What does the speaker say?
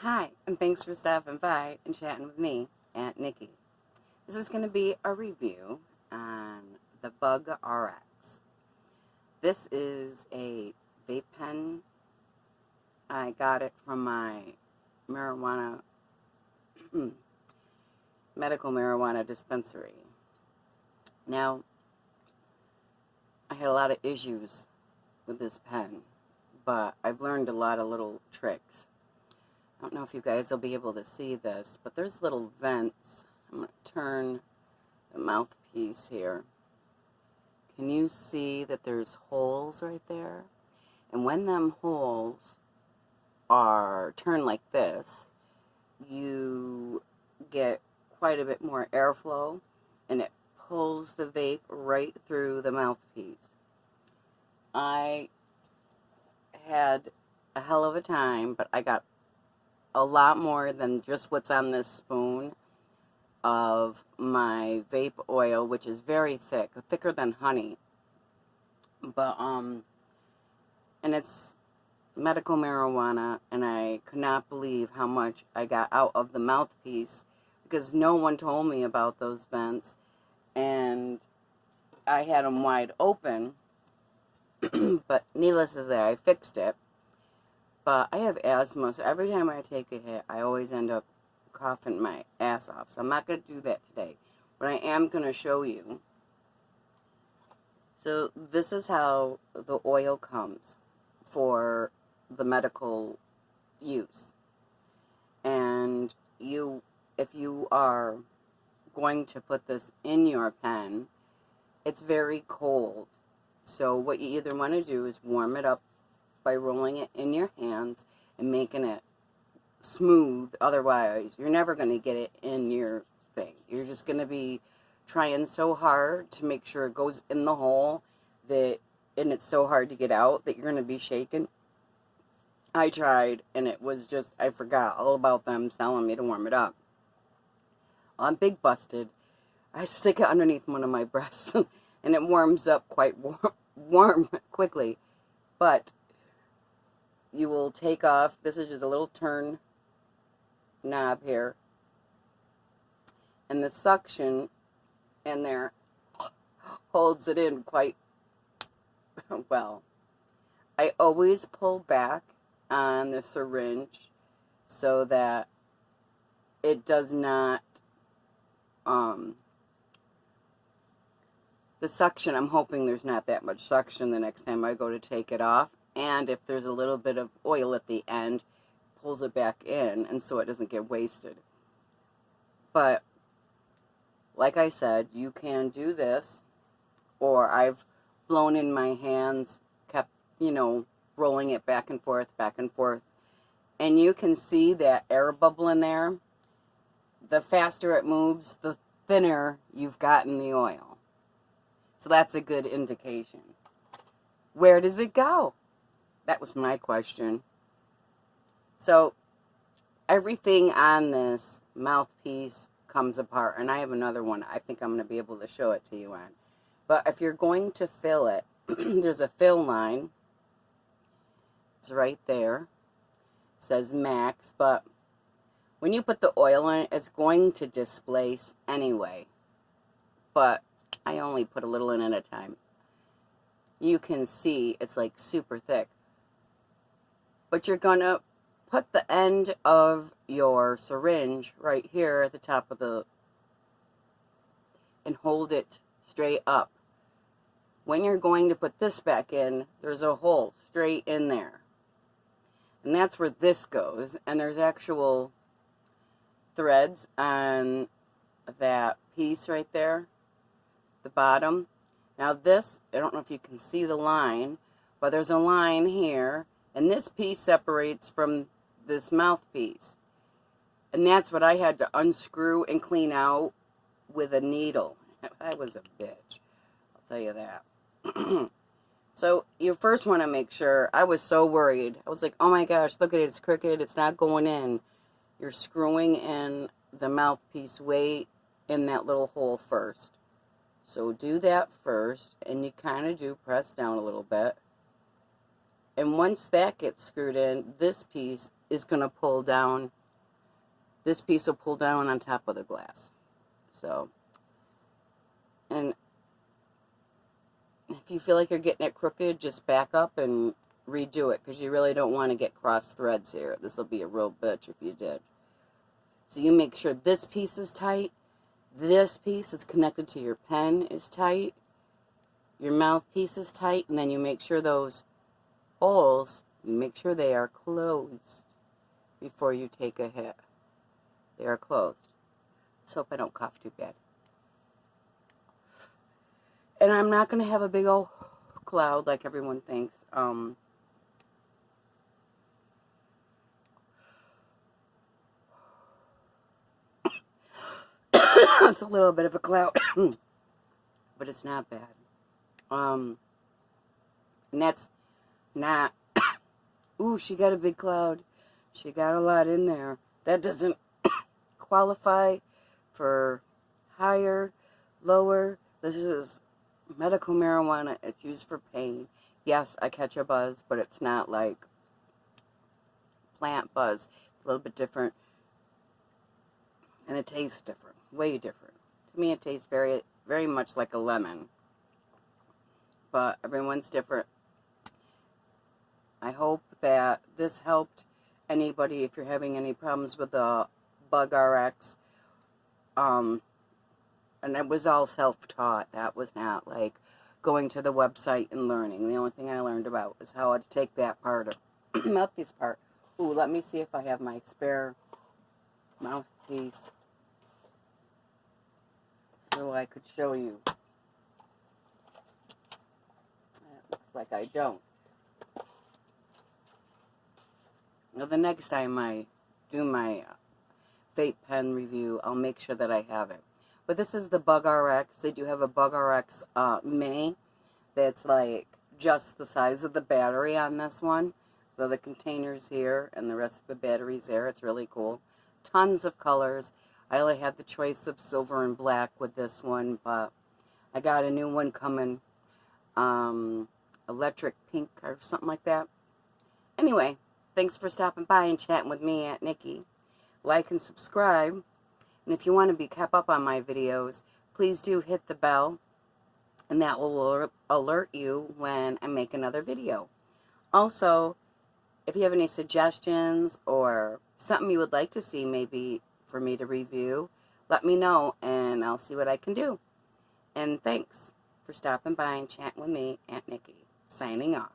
Hi, and thanks for stopping by and chatting with me, Aunt Nikki. This is going to be a review on the Bug RX. This is a vape pen. I got it from my marijuana, medical marijuana dispensary. Now, I had a lot of issues with this pen, but I've learned a lot of little tricks. I don't know if you guys will be able to see this, but there's little vents. I'm going to turn the mouthpiece here. Can you see that there's holes right there? And when them holes are turned like this, you get quite a bit more airflow, and it pulls the vape right through the mouthpiece. I had a hell of a time, but I got a lot more than just what's on this spoon of my vape oil, which is very thick, thicker than honey. But and it's medical marijuana, and I could not believe how much I got out of the mouthpiece because no one told me about those vents, and I had them wide open. But needless to say, I fixed it. But I have asthma, so every time I take a hit, I always end up coughing my ass off. So I'm not going to do that today. But I am going to show you. So this is how the oil comes for the medical use. And if you are going to put this in your pen, it's very cold. So what you either want to do is warm it up by rolling it in your hands and making it smooth. Otherwise, you're never going to get it in your thing. You're just going to be trying so hard to make sure it goes in the hole, and it's so hard to get out that you're going to be shaking. I tried, and it was just, I forgot all about them telling me to warm it up. I'm big busted. I stick it underneath one of my breasts, and it warms up quite warm quickly. But you will take off, this is just a little turn knob here, and the suction in there holds it in quite well. I always pull back on the syringe so that it does not, the suction, I'm hoping there's not that much suction the next time I go to take it off. And if there's a little bit of oil at the end, pulls it back in, and so it doesn't get wasted. But, like I said, you can do this, or I've blown in my hands, kept, rolling it back and forth, and you can see that air bubble in there. The faster it moves, the thinner you've gotten the oil. So that's a good indication. Where does it go? That was my question. So, everything on this mouthpiece comes apart. And I have another one I think I'm going to be able to show it to you on. But if you're going to fill it, there's a fill line. It's right there. It says max. But when you put the oil in, it's going to displace anyway. But I only put a little in at a time. You can see it's like super thick. But you're going to put the end of your syringe right here at the top of and hold it straight up. When you're going to put this back in, there's a hole straight in there. And that's where this goes. And there's actual threads on that piece right there, the bottom. Now this, I don't know if you can see the line, but there's a line here. And this piece separates from this mouthpiece. And that's what I had to unscrew and clean out with a needle. I was a bitch, I'll tell you that. So you first want to make sure, I was so worried. I was like, oh my gosh, look at it, it's crooked, it's not going in. You're screwing in the mouthpiece way in that little hole first. So do that first, and you kind of do press down a little bit. And once that gets screwed in, this piece is going to pull down. This piece will pull down on top of the glass. So, and if you feel like you're getting it crooked, just back up and redo it, because you really don't want to get cross threads here. This will be a real bitch if you did. So you make sure this piece is tight. This piece that's connected to your pen is tight. Your mouthpiece is tight. And then you make sure those holes, you make sure they are closed before you take a hit. They are closed. Let's hope I don't cough too bad. And I'm not going to have a big old cloud like everyone thinks. It's a little bit of a cloud, but it's not bad. And that's not, ooh, she got a big cloud. She got a lot in there. That doesn't qualify for higher, lower. This is medical marijuana. It's used for pain. Yes, I catch a buzz, but it's not like plant buzz. It's a little bit different. And it tastes different. Way different. To me, it tastes very, very much like a lemon. But everyone's different. I hope that this helped anybody if you're having any problems with the Bug RX. And it was all self-taught. That was not like going to the website and learning. The only thing I learned about was how to take that part of mouthpiece part. Ooh, let me see if I have my spare mouthpiece so I could show you. It looks like I don't. Now, the next time I do my vape pen review, I'll make sure that I have it. But this is the Bug RX. They do have a Bug RX mini that's like just the size of the battery on this one. So the container's here and the rest of the battery's there. It's really cool. Tons of colors. I only had the choice of silver and black with this one, but I got a new one coming. Electric pink or something like that. Anyway, thanks for stopping by and chatting with me, Aunt Nikki. Like and subscribe. And if you want to be kept up on my videos, please do hit the bell. And that will alert you when I make another video. Also, if you have any suggestions or something you would like to see maybe for me to review, let me know and I'll see what I can do. And thanks for stopping by and chatting with me, Aunt Nikki. Signing off.